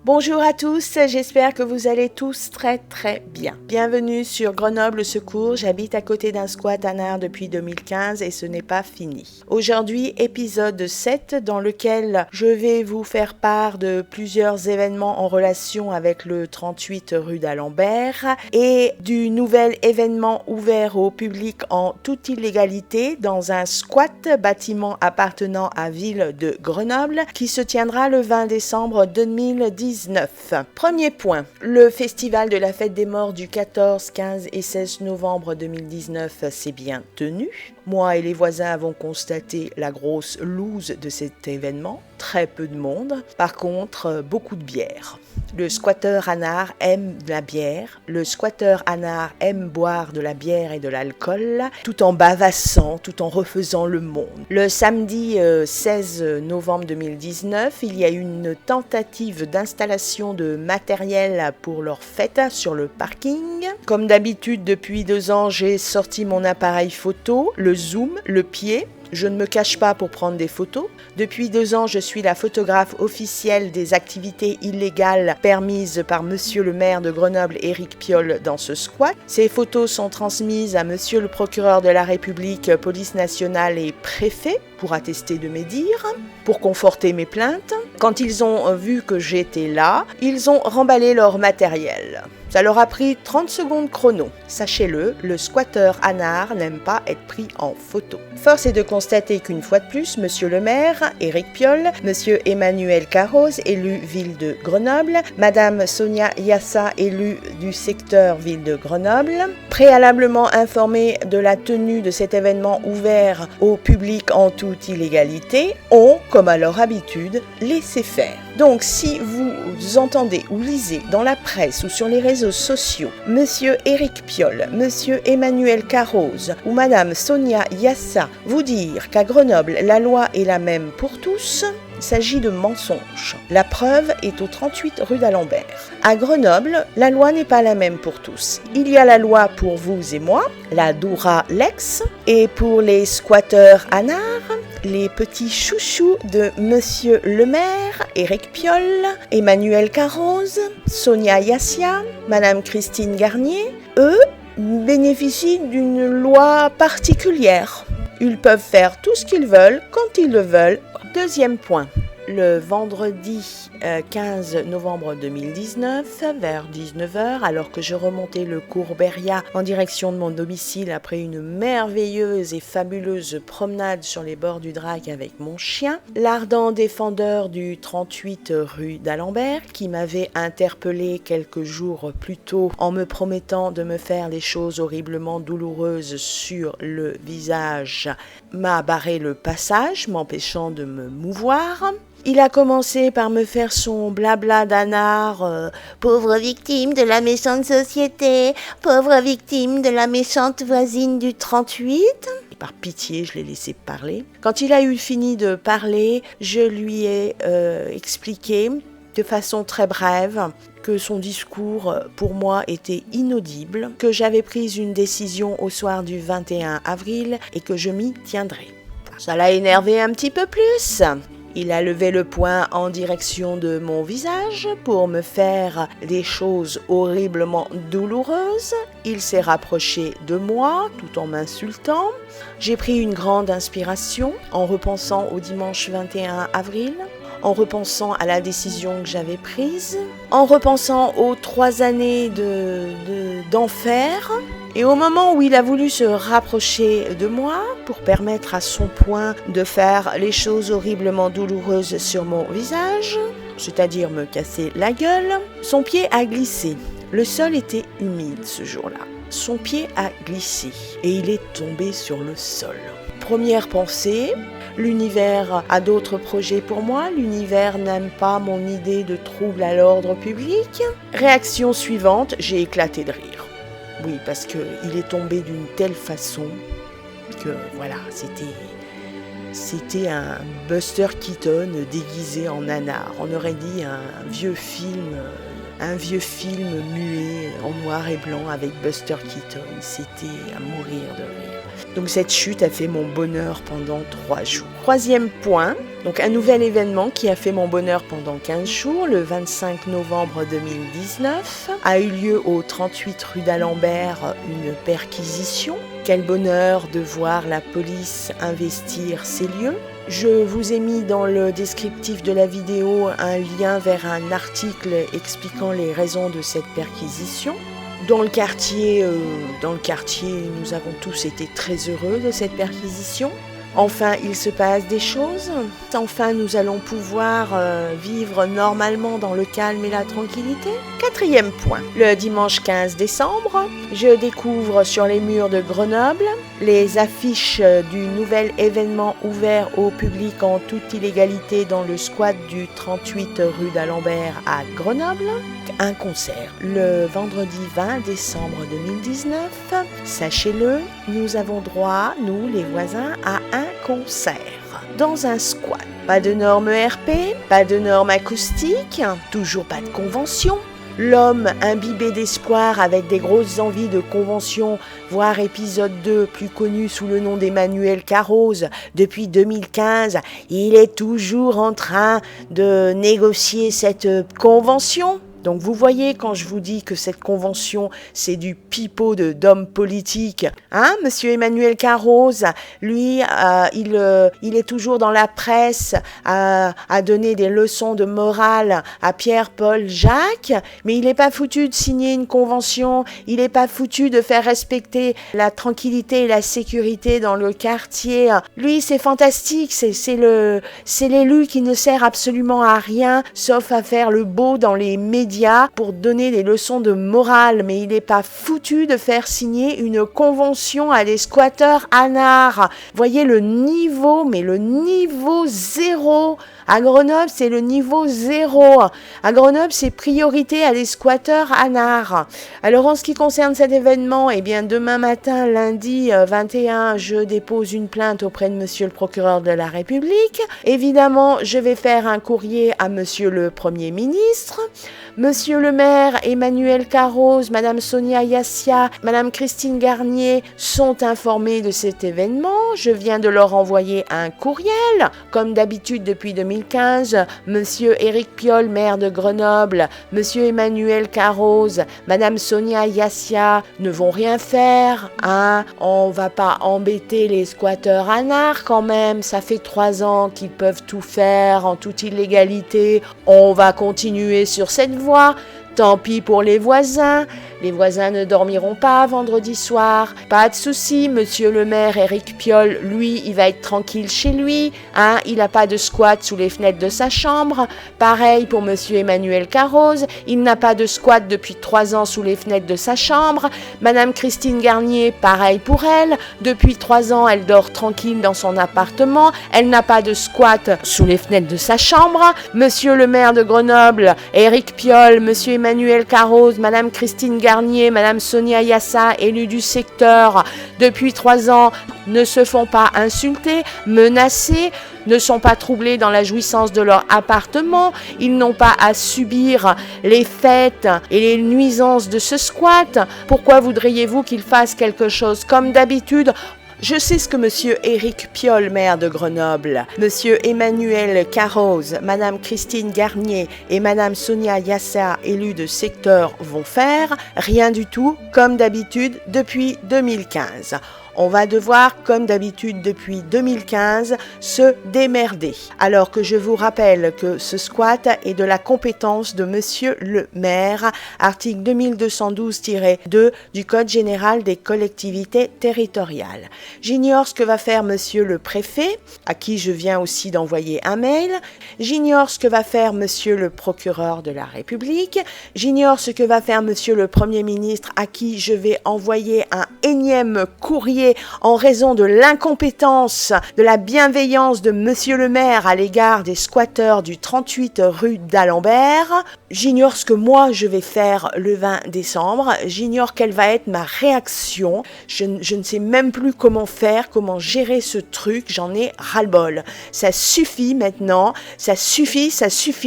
Bonjour à tous, j'espère que vous allez tous très bien. Bienvenue sur Grenoble Secours, j'habite à côté d'un squat anard depuis 2015 et ce n'est pas fini. Aujourd'hui, épisode 7 dans lequel je vais vous faire part de plusieurs événements en relation avec le 38 rue d'Alembert et du nouvel événement ouvert au public en toute illégalité dans un squat bâtiment appartenant à Ville de Grenoble qui se tiendra le 20 décembre 2019. Premier point, le festival de la fête des morts du 14, 15 et 16 novembre 2019 s'est bien tenu. Moi et les voisins avons constaté la grosse loose de cet événement, très peu de monde, par contre beaucoup de bière. Le squatteur anard aime la bière, le squatteur anard aime boire de la bière et de l'alcool, tout en bavassant, tout en refaisant le monde. Le samedi 16 novembre 2019, il y a eu une tentative d'installation de matériel pour leur fête sur le parking. Comme d'habitude, depuis 2 ans, j'ai sorti mon appareil photo, le zoom, le pied. Je ne me cache pas pour prendre des photos. Depuis 2 ans, je suis la photographe officielle des activités illégales permises par Monsieur le maire de Grenoble, Éric Piolle, dans ce squat. Ces photos sont transmises à Monsieur le procureur de la République, police nationale et préfet pour attester de mes dires, pour conforter mes plaintes. Quand ils ont vu que j'étais là, ils ont remballé leur matériel. Ça leur a pris 30 secondes chrono. Sachez-le, le squatteur anard n'aime pas être pris en photo. Force est de constater qu'une fois de plus, Monsieur le maire, Éric Piolle, Monsieur Emmanuel Carroz, élu Ville de Grenoble, Madame Sonia Yassa, élue du secteur Ville de Grenoble, préalablement informés de la tenue de cet événement ouvert au public en toute illégalité, ont, comme à leur habitude, laissé faire. Donc, si vous entendez ou lisez dans la presse ou sur les réseaux sociaux Monsieur Éric Piolle, Monsieur Emmanuel Carroz ou Madame Sonia Yassa vous dire qu'à Grenoble, la loi est la même pour tous, il s'agit de mensonges. La preuve est au 38 rue d'Alembert. À Grenoble, la loi n'est pas la même pour tous. Il y a la loi pour vous et moi, la Doura Lex, et pour les squatteurs anards, les petits chouchous de Monsieur le maire, Éric Piolle, Emmanuel Carroz, Sonia Yassia, Madame Christine Garnier, eux bénéficient d'une loi particulière. Ils peuvent faire tout ce qu'ils veulent, quand ils le veulent. Deuxième point. Le vendredi 15 novembre 2019, vers 19h, alors que je remontais le cours Beria en direction de mon domicile après une merveilleuse et fabuleuse promenade sur les bords du Drac avec mon chien, l'ardent défendeur du 38 rue d'Alembert, qui m'avait interpellé quelques jours plus tôt en me promettant de me faire les choses horriblement douloureuses sur le visage, m'a barré le passage, m'empêchant de me mouvoir. Il a commencé par me faire son blabla d'anard, pauvre victime de la méchante société, pauvre victime de la méchante voisine du 38. Et par pitié, je l'ai laissé parler. Quand il a eu fini de parler, je lui ai expliqué de façon très brève que son discours, pour moi, était inaudible, que j'avais pris une décision au soir du 21 avril et que je m'y tiendrais. Ça l'a énervé un petit peu plus. Il a levé le poing en direction de mon visage pour me faire des choses horriblement douloureuses. Il s'est rapproché de moi tout en m'insultant. J'ai pris une grande inspiration en repensant au dimanche 21 avril, en repensant à la décision que j'avais prise, en repensant aux 3 années d'enfer. Et au moment où il a voulu se rapprocher de moi pour permettre à son poing de faire les choses horriblement douloureuses sur mon visage, c'est-à-dire me casser la gueule, son pied a glissé. Le sol était humide ce jour-là. Son pied a glissé et il est tombé sur le sol. Première pensée, l'univers a d'autres projets pour moi, l'univers n'aime pas mon idée de trouble à l'ordre public. Réaction suivante, j'ai éclaté de rire. Oui, parce qu'il est tombé d'une telle façon que voilà, c'était un Buster Keaton déguisé en anard. On aurait dit un vieux film muet en noir et blanc avec Buster Keaton. C'était à mourir de rire. Donc cette chute a fait mon bonheur pendant 3 jours. Troisième point, donc un nouvel événement qui a fait mon bonheur pendant 15 jours, le 25 novembre 2019, a eu lieu au 38 rue d'Alembert une perquisition. Quel bonheur de voir la police investir ces lieux. Je vous ai mis dans le descriptif de la vidéo un lien vers un article expliquant les raisons de cette perquisition. Dans le quartier, nous avons tous été très heureux de cette perquisition. Enfin, il se passe des choses. Enfin, nous allons pouvoir vivre normalement dans le calme et la tranquillité. Quatrième point. Le dimanche 15 décembre, je découvre sur les murs de Grenoble les affiches du nouvel événement ouvert au public en toute illégalité dans le squat du 38 rue d'Alembert à Grenoble. Un concert le vendredi 20 décembre 2019. Sachez-le, nous avons droit, nous les voisins, à un concert dans un squat. Pas de normes ERP, pas de normes acoustiques, toujours pas de convention. L'homme imbibé d'espoir avec des grosses envies de convention, voire épisode 2, plus connu sous le nom d'Emmanuel Carroz, depuis 2015, il est toujours en train de négocier cette convention. Donc vous voyez quand je vous dis que cette convention, c'est du pipeau d'hommes politiques. Hein, monsieur Emmanuel Carroz, lui, il est toujours dans la presse à donner des leçons de morale à Pierre, Paul, Jacques, mais il n'est pas foutu de signer une convention, il n'est pas foutu de faire respecter la tranquillité et la sécurité dans le quartier. Lui, c'est fantastique, c'est l'élu qui ne sert absolument à rien, sauf à faire le beau dans les médias pour donner des leçons de morale, mais il n'est pas foutu de faire signer une convention à des squatteurs anards. Voyez le niveau, mais le niveau 0. À Grenoble, c'est le niveau 0. À Grenoble, c'est priorité à des squatteurs anards. Alors, en ce qui concerne cet événement, eh bien, demain matin, lundi 21, je dépose une plainte auprès de monsieur le procureur de la République. Évidemment, je vais faire un courrier à monsieur le Premier ministre. Monsieur le maire Emmanuel Carroz, madame Sonia Yassia, madame Christine Garnier sont informés de cet événement. Je viens de leur envoyer un courriel. Comme d'habitude depuis 2015, monsieur Éric Piolle, maire de Grenoble, monsieur Emmanuel Carroz, madame Sonia Yassia ne vont rien faire. Hein? On va pas embêter les squatteurs anards quand même. Ça fait 3 ans qu'ils peuvent tout faire en toute illégalité. On va continuer sur cette voie. Tant pis pour les voisins ne dormiront pas vendredi soir. Pas de souci, monsieur le maire Éric Piolle, lui, il va être tranquille chez lui. Hein, il n'a pas de squat sous les fenêtres de sa chambre. Pareil pour monsieur Emmanuel Carroz, il n'a pas de squat depuis 3 ans sous les fenêtres de sa chambre. Madame Christine Garnier, pareil pour elle. Depuis 3 ans, elle dort tranquille dans son appartement. Elle n'a pas de squat sous les fenêtres de sa chambre. Monsieur le maire de Grenoble, Éric Piolle, monsieur Emmanuel Carroz, madame Christine Garnier, madame Sonia Yassa, élus du secteur depuis 3 ans, ne se font pas insulter, menacer, ne sont pas troublés dans la jouissance de leur appartement, ils n'ont pas à subir les fêtes et les nuisances de ce squat. Pourquoi voudriez-vous qu'ils fassent quelque chose comme d'habitude ? Je sais ce que monsieur Éric Piolle, maire de Grenoble, monsieur Emmanuel Carroz, madame Christine Garnier et madame Sonia Yassa, élus de secteur, vont faire. Rien du tout, comme d'habitude, depuis 2015. On va devoir, comme d'habitude depuis 2015, se démerder. Alors que je vous rappelle que ce squat est de la compétence de monsieur le maire, article 2212-2 du Code général des collectivités territoriales. J'ignore ce que va faire monsieur le préfet, à qui je viens aussi d'envoyer un mail. J'ignore ce que va faire monsieur le procureur de la République. J'ignore ce que va faire monsieur le Premier ministre, à qui je vais envoyer un énième courrier en raison de l'incompétence, de la bienveillance de monsieur le maire à l'égard des squatteurs du 38 rue d'Alembert. J'ignore ce que moi je vais faire le 20 décembre. J'ignore quelle va être ma réaction. Je ne sais même plus comment faire, comment gérer ce truc. J'en ai ras-le-bol. Ça suffit maintenant. Ça suffit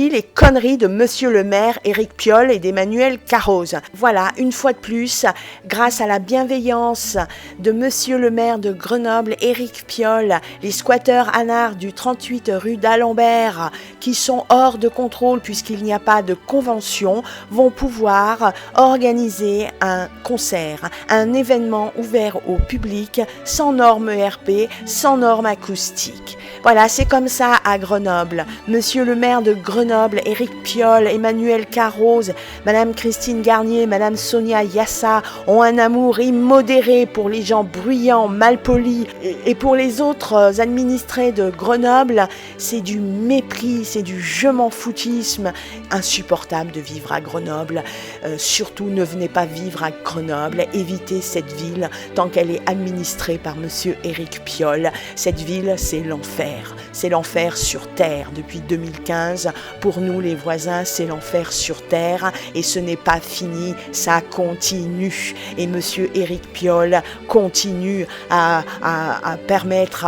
les conneries de monsieur le maire Éric Piolle et d'Emmanuel Carroz. Voilà, une fois de plus, grâce à la bienveillance de monsieur Monsieur le maire de Grenoble, Éric Piolle, les squatteurs anards du 38 rue d'Alembert, qui sont hors de contrôle puisqu'il n'y a pas de convention, vont pouvoir organiser un concert, un événement ouvert au public, sans normes ERP, sans normes acoustiques. Voilà, c'est comme ça à Grenoble. Monsieur le maire de Grenoble, Éric Piolle, Emmanuel Carroz, Madame Christine Garnier, Madame Sonia Yassa ont un amour immodéré pour les gens bruyants, malpolis. Et pour les autres administrés de Grenoble, c'est du mépris, c'est du je m'en foutisme. Insupportable de vivre à Grenoble. Surtout, ne venez pas vivre à Grenoble. Évitez cette ville tant qu'elle est administrée par Monsieur Éric Piolle. Cette ville, c'est l'enfer. C'est l'enfer sur terre depuis 2015. Pour nous, les voisins, c'est l'enfer sur terre. Et ce n'est pas fini, ça continue. Et Monsieur Éric Piolle continue à permettre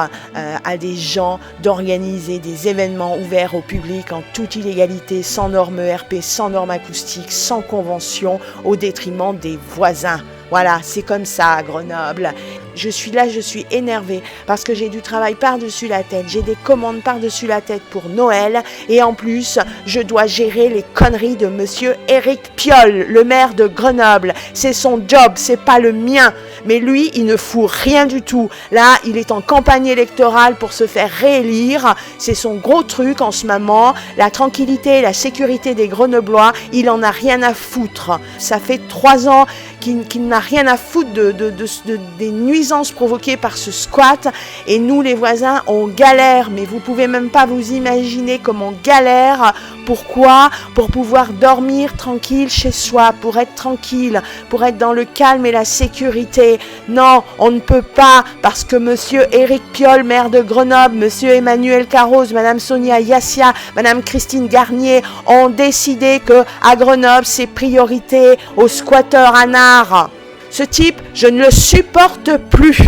à des gens d'organiser des événements ouverts au public en toute illégalité, sans normes ERP, sans normes acoustiques, sans convention, au détriment des voisins. Voilà, c'est comme ça à Grenoble. Je suis là, je suis énervée parce que j'ai du travail par-dessus la tête, j'ai des commandes par-dessus la tête pour Noël et en plus, je dois gérer les conneries de Monsieur Éric Piolle, le maire de Grenoble. C'est son job, c'est pas le mien. Mais lui, il ne fout rien du tout. Là, il est en campagne électorale pour se faire réélire. C'est son gros truc en ce moment. La tranquillité et la sécurité des Grenoblois, il en a rien à foutre. Ça fait 3 ans qu'il n'a rien à foutre des nuisances provoquées par ce squat. Et nous, les voisins, on galère. Mais vous pouvez même pas vous imaginer comme on galère. Pourquoi ? Pour pouvoir dormir tranquille chez soi, pour être tranquille, pour être dans le calme et la sécurité. Non, on ne peut pas, parce que Monsieur Éric Piolle, maire de Grenoble, Monsieur Emmanuel Carroz, Madame Sonia Yassia, Madame Christine Garnier ont décidé que à Grenoble, c'est priorité aux squatteurs anards. Ce type, je ne le supporte plus.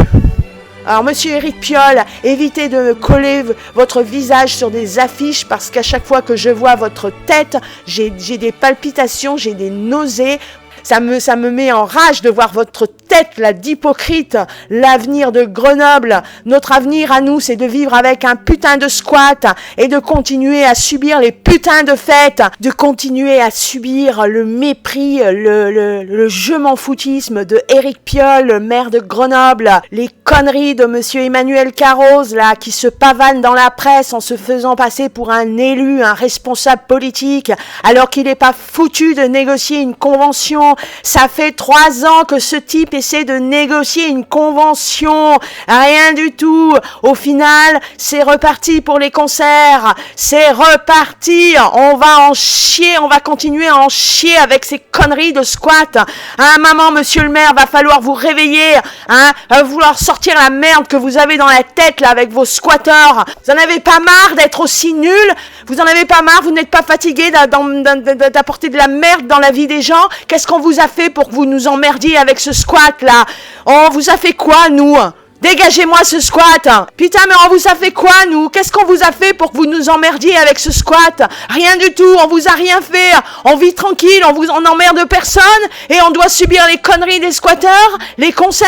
Alors, Monsieur Éric Piolle, évitez de coller votre visage sur des affiches parce qu'à chaque fois que je vois votre tête, j'ai des palpitations, j'ai des nausées. Ça me met en rage de voir votre tête, là, d'hypocrite. L'avenir de Grenoble, notre avenir à nous, c'est de vivre avec un putain de squat et de continuer à subir les putains de fêtes, de continuer à subir le mépris, le je m'en foutisme de Éric Piolle, le maire de Grenoble, les conneries de Monsieur Emmanuel Carroz, là, qui se pavane dans la presse en se faisant passer pour un élu, un responsable politique, alors qu'il n'est pas foutu de négocier une convention. Ça fait 3 ans que ce type essaie de négocier une convention. Rien du tout. Au final, c'est reparti pour les concerts. C'est reparti. On va en chier. On va continuer à en chier avec ces conneries de squat. Hein, maman, monsieur le maire, va falloir vous réveiller. Hein, va vouloir sortir la merde que vous avez dans la tête là avec vos squatteurs. Vous en avez pas marre d'être aussi nuls? Vous en avez pas marre? Vous n'êtes pas fatigué d'apporter de la merde dans la vie des gens? Qu'est-ce qu'on vous a fait pour que vous nous emmerdiez avec ce squat là? On vous a fait quoi, nous? Dégagez-moi ce squat. Putain, mais on vous a fait quoi, nous? Qu'est-ce qu'on vous a fait pour que vous nous emmerdiez avec ce squat? Rien du tout, on vous a rien fait. On vit tranquille, on emmerde personne et on doit subir les conneries des squatteurs, les concerts,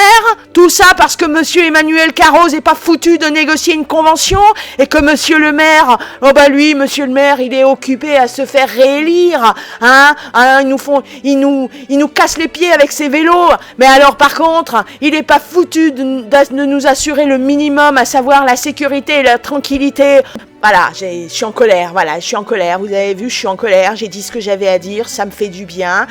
tout ça parce que Monsieur Emmanuel Carroz est pas foutu de négocier une convention et que Monsieur le maire, lui, Monsieur le maire, il est occupé à se faire réélire. Il nous casse les pieds avec ses vélos. Mais alors, par contre, il est pas foutu de nous assurer le minimum, à savoir la sécurité et la tranquillité. Voilà, je suis en colère, vous avez vu, je suis en colère, j'ai dit ce que j'avais à dire, ça me fait du bien.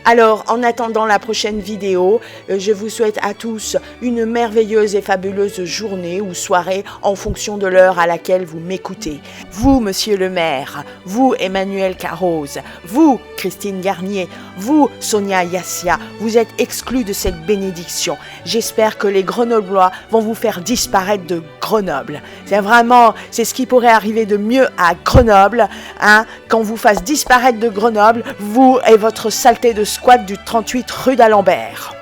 Alors, en attendant la prochaine vidéo, je vous souhaite à tous une merveilleuse et fabuleuse journée ou soirée en fonction de l'heure à laquelle vous m'écoutez. Vous, Monsieur le maire, vous, Emmanuel Carroz, vous, Christine Garnier, vous, Sonia Yassia, vous êtes exclus de cette bénédiction. J'espère que les Grenoblois vont vous faire disparaître de Grenoble. C'est ce qui pourrait arriver de mieux à Grenoble, hein, qu'on vous fasse disparaître de Grenoble, vous et votre saleté de squat du 38 rue d'Alembert.